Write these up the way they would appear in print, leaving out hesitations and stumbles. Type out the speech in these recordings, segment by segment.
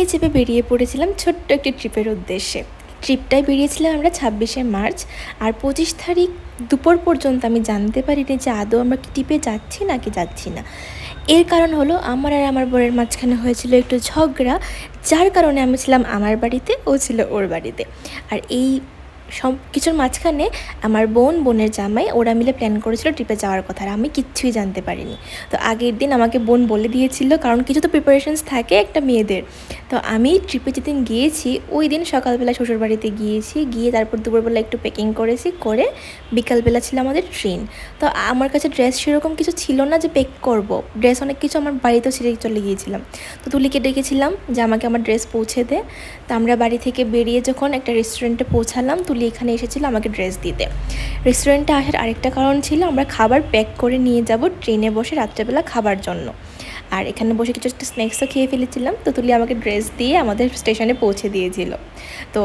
গাড়ি চেপে বেরিয়ে পড়েছিলাম ছোট্ট একটি ট্রিপের উদ্দেশ্যে। ট্রিপটায় বেরিয়েছিলাম আমরা 26শে মার্চ। আর 25 তারিখ দুপুর পর্যন্ত আমি জানতে পারিনি যে আদৌ আমরা কি ট্রিপে যাচ্ছি নাকি যাচ্ছি না। এর কারণ হলো আমার আর আমার বরের মাঝখানে হয়েছিল একটু ঝগড়া, যার কারণে আমি ছিলাম আমার বাড়িতে, ও ছিল ওর বাড়িতে। আর এই সব কিছুর মাঝখানে আমার বোনের জামাই ওরা মিলে প্ল্যান করেছিল ট্রিপে যাওয়ার কথা, আর আমি কিচ্ছুই জানতে পারিনি। তো আগের দিন আমাকে বোন বলে দিয়েছিল, কারণ কিছু তো প্রিপারেশনস থাকে একটা মেয়েদের। তো আমি ট্রিপে যেদিন গিয়েছি ওই দিন সকালবেলা শ্বশুরবাড়িতে গিয়েছি, গিয়ে তারপর দুপুরবেলা একটু প্যাকিং করেছি, করে বিকালবেলা ছিল আমাদের ট্রেন। তো আমার কাছে ড্রেস সেরকম কিছু ছিল না যে প্যাক করব, ড্রেস অনেক কিছু আমার বাড়িতেও ছেড়ে চলে গিয়েছিলাম। তো তুলিকে ডেকেছিলাম যে আমাকে আমার ড্রেস পৌঁছে দে। তো আমরা বাড়ি থেকে বেরিয়ে যখন একটা রেস্টুরেন্টে পৌঁছালাম, তুলি এখানে এসেছিলো আমাকে ড্রেস দিতে। রেস্টুরেন্টে আসার আরেকটা কারণ ছিল, আমরা খাবার প্যাক করে নিয়ে যাব ট্রেনে বসে রাত্রেবেলা খাবার জন্য। আর এখানে বসে কিছু একটা স্ন্যাক্সও খেয়ে ফেলেছিলাম। তো তুলি আমাকে ড্রেস দিয়ে আমাদের স্টেশনে পৌঁছে দিয়েছিল। তো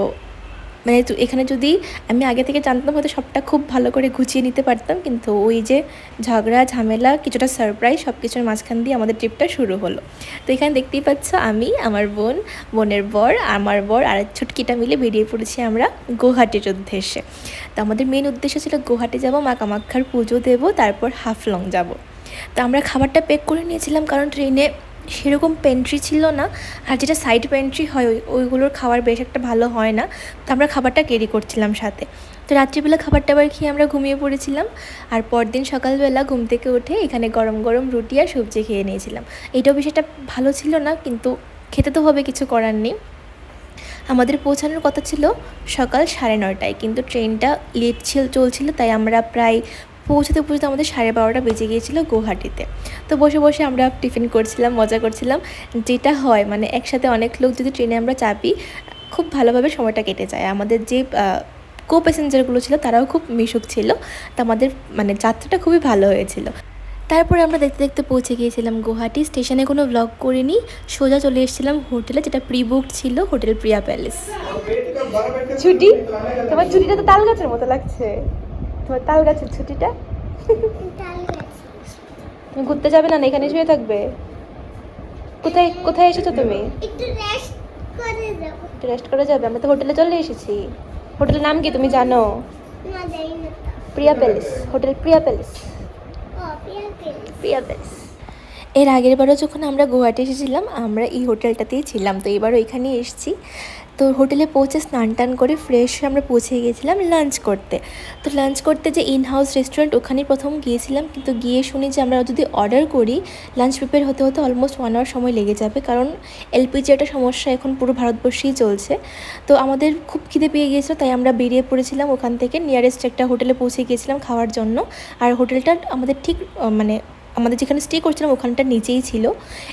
মানে এখানে যদি আমি আগে থেকে জানতাম হয়তো সবটা খুব ভালো করে গুছিয়ে নিতে পারতাম, কিন্তু ওই যে ঝগড়া ঝামেলা কিছুটা সারপ্রাইজ সব কিছুর মাঝখান দিয়ে আমাদের ট্রিপটা শুরু হলো। তো এখানে দেখতেই পাচ্ছ আমি, আমার বোনের বর, আমার বর আর ছুটকিটা মিলে বেরিয়ে পড়েছি আমরা গৌহাটির উদ্দেশ্যে। তো আমাদের মেন উদ্দেশ্য ছিল গৌহাটি যাব, মা কামাখ্যার পুজো দেব, তারপর হাফলং যাব। তো আমরা খাবারটা প্যাক করে নিয়েছিলাম, কারণ ট্রেনে সেরকম পেন্ট্রি ছিল না, আর যেটা সাইড পেন্ট্রি হয় ওইগুলোর খাবার বেশ একটা ভালো হয় না। তো আমরা খাবারটা ক্যারি করছিলাম সাথে। তো রাত্রিবেলা খাবারটা আবার খেয়ে আমরা ঘুমিয়ে পড়েছিলাম। আর পরদিন সকালবেলা ঘুম থেকে উঠে এখানে গরম গরম রুটি আর সবজি খেয়ে নিয়েছিলাম। এইটাও বেশ একটা ভালো ছিল না, কিন্তু খেতে তো হবে, কিছু করার নেই। আমাদের পৌঁছানোর কথা ছিল সকাল 9:30টায়, কিন্তু ট্রেনটা লেট চলছিল, তাই আমরা প্রায় পৌঁছতে আমাদের 12:30 বেজে গিয়েছিলো গৌহাটিতে। তো বসে বসে আমরা টিফিন করছিলাম, মজা করছিলাম। যেটা হয় মানে একসাথে অনেক লোক যদি ট্রেনে আমরা চাপি, খুব ভালোভাবে সময়টা কেটে যায়। আমাদের যে কো প্যাসেঞ্জারগুলো ছিল তারাও খুব মিশুক ছিল। তো আমাদের মানে যাত্রাটা খুবই ভালো হয়েছিল। তারপরে আমরা দেখতে দেখতে পৌঁছে গিয়েছিলাম গৌহাটি স্টেশনে। কোনো ব্লগ করিনি, সোজা চলে এসেছিলাম হোটেলে, যেটা প্রি বুকড ছিল, হোটেল প্রিয়া প্যালেস। ছুটি, তোমার ছুটিটা তো তাল গাছের মতো লাগছে, তোমার তাল গাছের ছুটিটা। তুমি ঘুরতে যাবে না, এখানে শুয়ে থাকবে? কোথায় কোথায় এসেছো তুমি? একটু রেস্ট করে যাবে? আমরা তো হোটেলে চলে এসেছি। হোটেলের নাম কি তুমি জানো? না জানি না। প্রিয়া প্যালেস, হোটেল প্রিয়া প্যালেস। প্রিয়া প্যালেস। এর আগের বারও যখন আমরা গৌহাটি এসেছিলাম আমরা এই হোটেলটাতেই ছিলাম, তো এবারও এখানেই এসেছি। তো হোটেলে পৌঁছে স্নান টান করে ফ্রেশ হয়ে আমরা পৌঁছে গিয়েছিলাম লাঞ্চ করতে। তো লাঞ্চ করতে যে ইন হাউস রেস্টুরেন্ট ওখানেই প্রথম গিয়েছিলাম, কিন্তু গিয়ে শুনি যে আমরা যদি অর্ডার করি লাঞ্চ প্রিপেয়ার হতে হতে অলমোস্ট 1 আওয়ার সময় লেগে যাবে, কারণ এলপিজি একটা সমস্যা এখন পুরো ভারতবর্ষেই চলছে। তো আমাদের খুব খিদে পেয়ে গিয়েছিলো, তাই আমরা বেরিয়ে পড়েছিলাম ওখান থেকে, নিয়ারেস্ট একটা হোটেলে পৌঁছে গিয়েছিলাম খাওয়ার জন্য। আর হোটেলটা আমাদের ঠিক মানে আমাদের যেখানে স্টে করছিলাম ওখানটার নিচেই ছিল।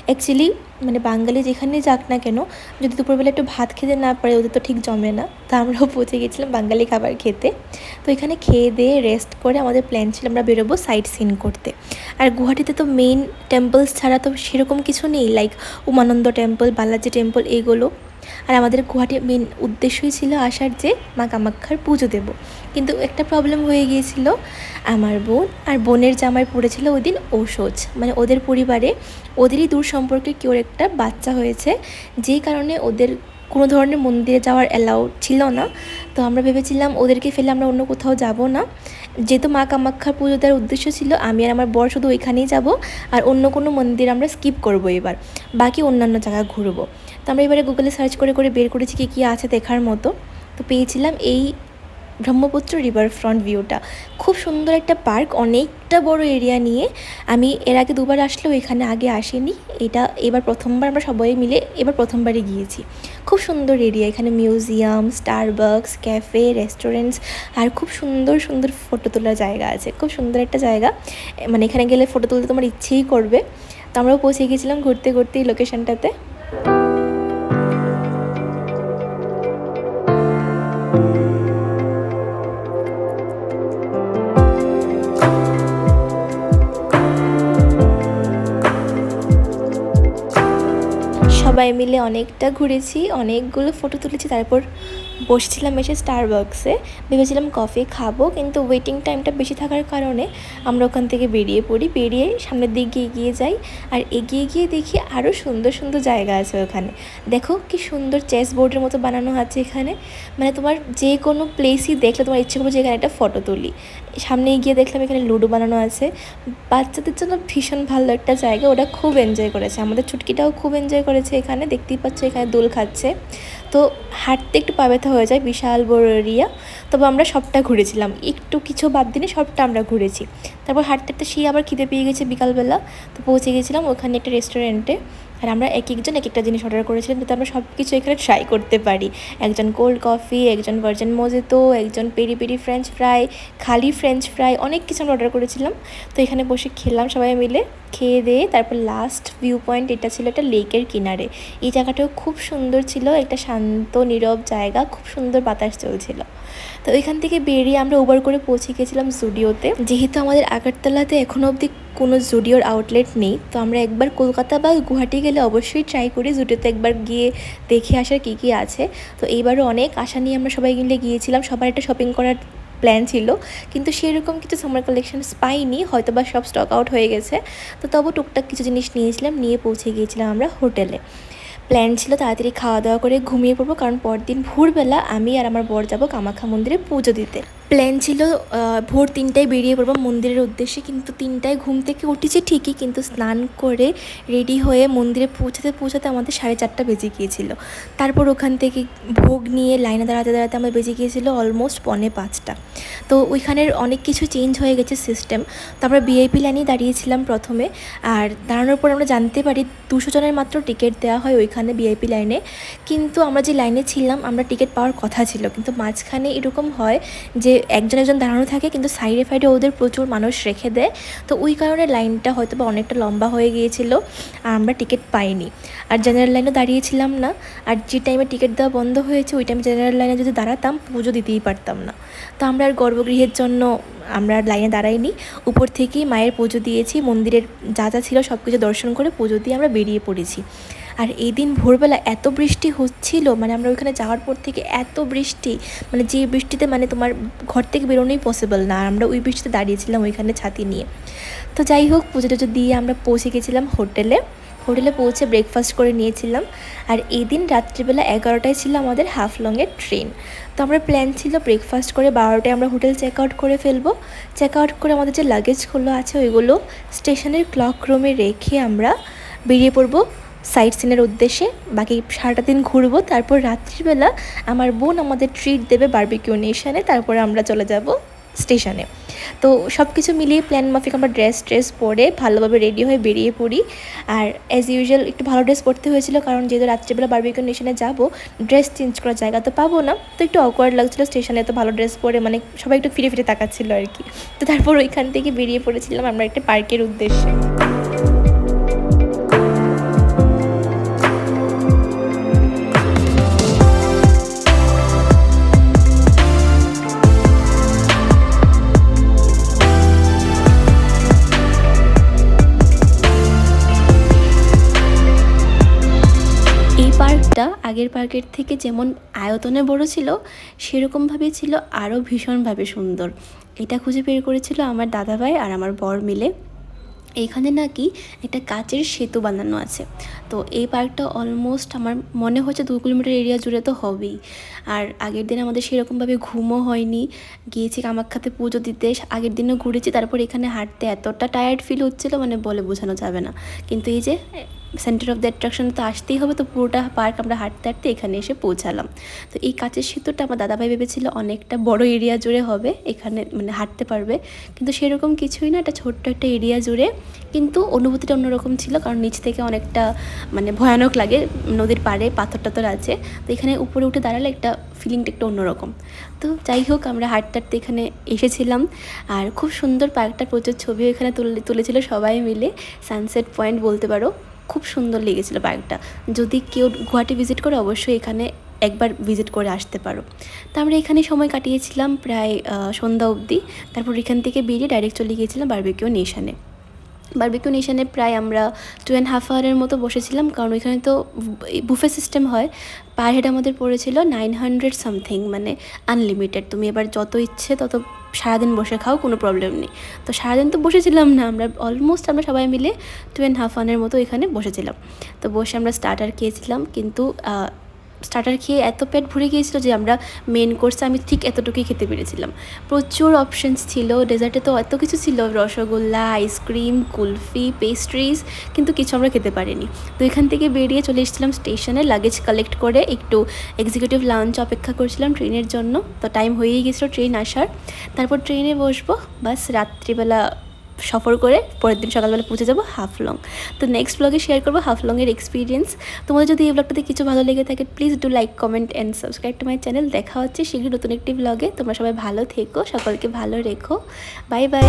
অ্যাকচুয়ালি মানে বাঙালি যেখানে যাক না কেন, যদি দুপুরবেলা একটু ভাত খেতে না পারে ওদের তো ঠিক জমে না। তো আমরাও পৌঁছে গেছিলাম বাঙালি খাবার খেতে। তো এখানে খেয়ে দিয়ে রেস্ট করে আমাদের প্ল্যান ছিল আমরা বেরোবো সাইট সিন করতে। আর গুয়াহাটিতে তো মেইন টেম্পলস ছাড়া তো সেরকম কিছু নেই, like Umananda temple, Balaji temple, এইগুলো। আর আমাদের গুয়াহাটির মেন উদ্দেশ্যই ছিল আসার যে মা কামাখ্যার পুজো দেব। কিন্তু একটা প্রবলেম হয়ে গিয়েছিল, আমার বোন আর বোনের জামাই পড়েছিল ওই দিন ওষুধ, মানে ওদের পরিবারে ওদেরই দূর সম্পর্কে কেউ একটা বাচ্চা হয়েছে, যেই কারণে ওদের কোনো ধরনের মন্দিরে যাওয়ার অ্যালাউ ছিল না। তো আমরা ভেবেছিলাম ওদেরকে ফেলে আমরা অন্য কোথাও যাব না, যেহেতু মা কামাখ্যার পুজো দেওয়ার উদ্দেশ্য ছিল আমি আর আমার বর শুধু ওইখানেই যাব, আর অন্য কোনো মন্দির আমরা স্কিপ করবো, এবার বাকি অন্যান্য জায়গা ঘুরবো। তো আমরা এবারে গুগলে সার্চ করে করে বের করেছি কী আছে দেখার মতো। তো পেয়েছিলাম এই ব্রহ্মপুত্র রিভার ফ্রন্ট ভিউটা। খুব সুন্দর একটা পার্ক, অনেকটা বড় এরিয়া নিয়ে। আমি এর আগে 2বার আসলেও এখানে আগে আসিনি, এটা এবার প্রথমবার আমরা সবাই মিলে এবার প্রথমবারই গিয়েছি। খুব সুন্দর এরিয়া, এখানে মিউজিয়াম, স্টারবাকস, ক্যাফে, রেস্টুরেন্টস, আর খুব সুন্দর সুন্দর ফটো তোলার জায়গা আছে। খুব সুন্দর একটা জায়গা, মানে এখানে গেলে ফটো তুলতে তোমার ইচ্ছেই করবে। তো আমরাও পৌঁছে গিয়েছিলাম ঘুরতে ঘুরতে এই লোকেশনটাতে। সবাই মিলে অনেকটা ঘুরেছি, অনেকগুলো ফটো তুলেছি, তারপর বসেছিলাম এসে স্টারবাক্সে, ভেবেছিলাম কফি খাবো, কিন্তু ওয়েটিং টাইমটা বেশি থাকার কারণে আমরা ওখান থেকে বেরিয়ে পড়ি। বেরিয়ে সামনের দিকে এগিয়ে যাই, আর এগিয়ে গিয়ে দেখি আরও সুন্দর সুন্দর জায়গা আছে ওখানে। দেখো কি সুন্দর চেস বোর্ডের মতো বানানো আছে এখানে, মানে তোমার যে কোনো প্লেসই দেখলে তোমার ইচ্ছে করবে যে এখানে একটা ফটো তুলি। সামনে গিয়ে দেখলাম এখানে লুডো বানানো আছে, বাচ্চাদের জন্য ভীষণ ভালো একটা জায়গা, ওটা খুব এনজয় করেছে। আমাদের ছুটকিটাও খুব এনজয় করেছে এখানে, দেখতেই পাচ্ছ এখানে দোল খাচ্ছে। তো হাঁটতে একটু পা ব্যথা হয়ে যায়, বিশাল বড় এরিয়া, তবে আমরা সবটা ঘুরেছিলাম, একটু কিছু বাদ দিনে সবটা আমরা ঘুরেছি। তারপর হাঁটতে হাঁটতে সেই আবার খিদে পেয়ে গেছে বিকালবেলা, তো পৌঁছে গেছিলাম ওখানে একটা রেস্টুরেন্টে। আর আমরা এক একজন এক একটা জিনিস অর্ডার করেছিলাম যাতে আমরা সব কিছু এখানে ট্রাই করতে পারি। একজন কোল্ড কফি, একজন ভার্জিন মোজিতো, একজন পেরি পেরি ফ্রেঞ্চ ফ্রাই, খালি ফ্রেঞ্চ ফ্রাই, অনেক কিছু আমরা অর্ডার করেছিলাম। তো এখানে বসে খেলাম সবাই মিলে, খেয়ে দিয়ে তারপর লাস্ট ভিউ পয়েন্ট এটা ছিল একটা লেকের কিনারে। এই জায়গাটাও খুব সুন্দর ছিল, একটা শান্ত নীরব জায়গা, খুব সুন্দর বাতাস চলছিল। তো ওইখান থেকে বেরিয়ে আমরা উবার করে পৌঁছে গেছিলাম জুডিওতে। যেহেতু আমাদের আগরতলাতে এখনও অবধি কোনো জুডিওর আউটলেট নেই, তো আমরা একবার কলকাতা বা গুয়াহাটি গেলে অবশ্যই ট্রাই করি জুডিওতে একবার গিয়ে দেখে আসার কী কী আছে। তো এইবারও অনেক আশা নিয়ে আমরা সবাই মিলে গিয়েছিলাম, সবার একটা শপিং করার প্ল্যান ছিল, কিন্তু সেরকম কিছু সামার কালেকশনস পাইনি, হয়তো বা সব স্টক আউট হয়ে গেছে। তো তবু টুকটাক কিছু জিনিস নিয়েছিলাম, নিয়ে পৌঁছে গিয়েছিলাম আমরা হোটেলে। প্ল্যান ছিল তাড়াতাড়ি খাওয়া দাওয়া করে ঘুমিয়ে পড়বো, কারণ পরদিন ভোরবেলা আমি আর আমার বর যাবো কামাখ্যা মন্দিরে পুজো দিতে। প্ল্যান ছিল ভোর 3টায় বেরিয়ে পড়বো মন্দিরের উদ্দেশ্যে, কিন্তু 3টায় ঘুম থেকে উঠেছি ঠিকই, কিন্তু স্নান করে রেডি হয়ে মন্দিরে পৌঁছাতে পৌঁছাতে আমাদের 4:30 বেজে গিয়েছিল। তারপর ওখান থেকে ভোগ নিয়ে লাইনে দাঁড়াতে দাঁড়াতে আমার বেজে গিয়েছিলো অলমোস্ট 4:45। তো ওইখানের অনেক কিছু চেঞ্জ হয়ে গেছে সিস্টেম। তো আমরা ভিআইপি লাইনেই দাঁড়িয়েছিলাম প্রথমে, আর দাঁড়ানোর পর আমরা জানতে পারি 200 জনের মাত্র টিকিট দেওয়া হয় ওইখানে ভিআইপি লাইনে। কিন্তু আমরা যে লাইনে ছিলাম আমরা টিকিট পাওয়ার কথা ছিল, কিন্তু মাঝখানে এরকম হয় যে একজন একজন দাঁড়ানো থাকে, কিন্তু সাইডে ফাইডে ওদের প্রচুর মানুষ রেখে দেয়। তো ওই কারণে লাইনটা হয়তো বা অনেকটা লম্বা হয়ে গিয়েছিল, আর আমরা টিকিট পাইনি। আর জেনারেল লাইনে দাঁড়িয়েছিলাম না, আর যে টাইমে টিকিট দেওয়া বন্ধ হয়েছে ওই টাইমে জেনারেল লাইনে যদি দাঁড়াতাম পুজো দিতেই পারতাম না। তো আমরা আর গর্ভগৃহের জন্য আমরা লাইনে দাঁড়াইনি, উপর থেকেই মায়ের পুজো দিয়েছি, মন্দিরের যা যা ছিল সব কিছু দর্শন করে পুজো দিয়ে আমরা বেরিয়ে পড়েছি। আর এই দিন ভোরবেলা এত বৃষ্টি হচ্ছিল, মানে আমরা ওইখানে যাওয়ার পর থেকে এত বৃষ্টি, মানে যে বৃষ্টিতে মানে তোমার ঘর থেকে বেরোনোই পসিবল না, আর আমরা ওই বৃষ্টিতে দাঁড়িয়েছিলাম ওইখানে ছাতি নিয়ে। তো যাই হোক, পুজো টুজো দিয়ে আমরা পৌঁছে গেছিলাম হোটেলে। হোটেলে পৌঁছে ব্রেকফাস্ট করে নিয়েছিলাম। আর এই দিন রাত্রিবেলা 11টায় ছিল আমাদের হাফলংয়ের ট্রেন। তো আমরা প্ল্যান ছিল ব্রেকফাস্ট করে 12টায় আমরা হোটেল চেক আউট করে ফেলবো। চেক আউট করে আমাদের যে লাগেজগুলো আছে ওইগুলো স্টেশনের ক্লক রুমে রেখে আমরা বেরিয়ে পড়বো সাইট সিনের উদ্দেশ্যে। বাকি সারাটা দিন ঘুরবো, তারপর রাত্রিবেলা আমার বোন আমাদের ট্রিট দেবে বারবিকিউ নেশনে, তারপরে আমরা চলে যাব স্টেশনে। তো সব কিছু মিলিয়ে প্ল্যান মাফিক আমরা ড্রেস পরে ভালোভাবে রেডি হয়ে বেরিয়ে পড়ি। আর অ্যাজ ইউজুয়াল একটু ভালো ড্রেস পরতে হয়েছিল, কারণ যেহেতু রাত্রিবেলা বারবিকিউ নেশনে যাবো, ড্রেস চেঞ্জ করার জায়গা তো পাবো না, তো একটু অকওয়ার্ড লাগছিলো স্টেশনে তো ভালো ড্রেস পরে, মানে সবাই একটু ফিরে ফিরে তাকাচ্ছিলো আর কি। তো তারপর ওইখান থেকে বেরিয়ে পড়েছিলাম আমরা একটা পার্কের উদ্দেশ্যে। পার্কটা আগের পার্কের থেকে যেমন আয়তনে বড় ছিল, সেরকমভাবে ছিল আরও ভীষণভাবে সুন্দর। এটা খুঁজে বের করেছিল আমার দাদাভাই আর আমার বর মিলে। এইখানে নাকি একটা কাচের সেতু বানানো আছে। তো এই পার্কটা অলমোস্ট আমার মনে হচ্ছে 2 কিলোমিটার এরিয়া জুড়ে তো হবেই। আর আগের দিন আমাদের সেরকমভাবে ঘুমও হয়নি, গিয়েছি কামাখ্যাতে পুজো দিতে, আগের দিনও ঘুরেছি, তারপর এখানে হাঁটতে এতটা টায়ার্ড ফিল হচ্ছিলো মানে বলে বোঝানো যাবে না। কিন্তু এই যে সেন্টার অফ দ্য অ্যাট্রাকশন তো আসতেই হবে, তো পুরোটা পার্ক আমরা হাঁটতে হাঁটতে এখানে এসে পৌঁছালাম। তো এই কাচের সেতুটা আমার দাদাভাই ভেবেছিল অনেকটা বড় এরিয়া জুড়ে হবে, এখানে মানে হাঁটতে পারবে, কিন্তু সেরকম কিছুই না, এটা ছোট্ট একটা এরিয়া জুড়ে। কিন্তু অনুভূতিটা অন্যরকম ছিল, কারণ নিচ থেকে অনেকটা মানে ভয়ানক লাগে, নদীর পাড়ে পাথর টাথর আছে, তো এখানে উপরে উঠে দাঁড়ালে একটা ফিলিংটা একটু অন্যরকম। তো যাই হোক, আমরা হাঁটতে হাঁটতে এখানে এসেছিলাম। আর খুব সুন্দর পার্কটা, প্রচুর ছবিও এখানে তুলেছিল সবাই মিলে, সানসেট পয়েন্ট বলতে পারো। খুব সুন্দর লেগেছিলো পার্কটা। যদি কেউ গুয়াহাটি ভিজিট করে অবশ্যই এখানে একবার ভিজিট করে আসতে পারো। তো আমরা এখানে সময় কাটিয়েছিলাম প্রায় সন্ধ্যা অবধি। তারপর এখান থেকে বেরিয়ে ডাইরেক্ট চলে গিয়েছিলাম বারবিকিউ নেশনে। বারবিকিউ নেশনে প্রায় আমরা 2.5 আওয়ারের মতো বসেছিলাম, কারণ ওইখানে তো বুফে সিস্টেম হয়। পার হেড আমাদের পড়েছিল 900 সামথিং, মানে আনলিমিটেড, তুমি এবার যত ইচ্ছে তত সারাদিন বসে খাও, কোনো প্রবলেম নেই। তো সারাদিন তো বসেছিলাম না, আমরা অলমোস্ট আমরা সবাই মিলে 2.5 আওয়ারের মতো এখানে বসেছিলাম। তো বসে আমরা স্টার্টার খেয়েছিলাম, কিন্তু স্টার্টার খেয়ে এত পেট ভরে গিয়েছিলো যে আমরা মেন কোর্সে আমি ঠিক এতটুকুই খেতে পেরেছিলাম। প্রচুর অপশানস ছিল, ডেজার্টে তো এত কিছু ছিল, রসগোল্লা, আইসক্রিম, কুলফি, পেস্ট্রিজ, কিন্তু কিছু আমরা খেতে পারিনি। তো এখান থেকে বেরিয়ে চলে এসেছিলাম স্টেশনে, লাগেজ কালেক্ট করে একটু এক্সিকিউটিভ লাউঞ্জ অপেক্ষা করছিলাম ট্রেনের জন্য। তো টাইম হয়েই গেছিলো ট্রেন আসার, তারপর ট্রেনে বসবো, বাস রাত্রিবেলা সফর করে পরের দিন সকালবেলা পৌঁছে যাবো হাফলং। তো নেক্সট ব্লগে শেয়ার করবো হাফলংয়ের এক্সপিরিয়েন্স। তোমাদের যদি এই ব্লগটাতে কিছু ভালো লেগে থাকে, please do like, comment and subscribe to my channel. দেখা হচ্ছে শীঘ্রই নতুন একটি ব্লগে। তোমরা সবাই ভালো থেকো, সকলকে ভালো রেখো। Bye bye.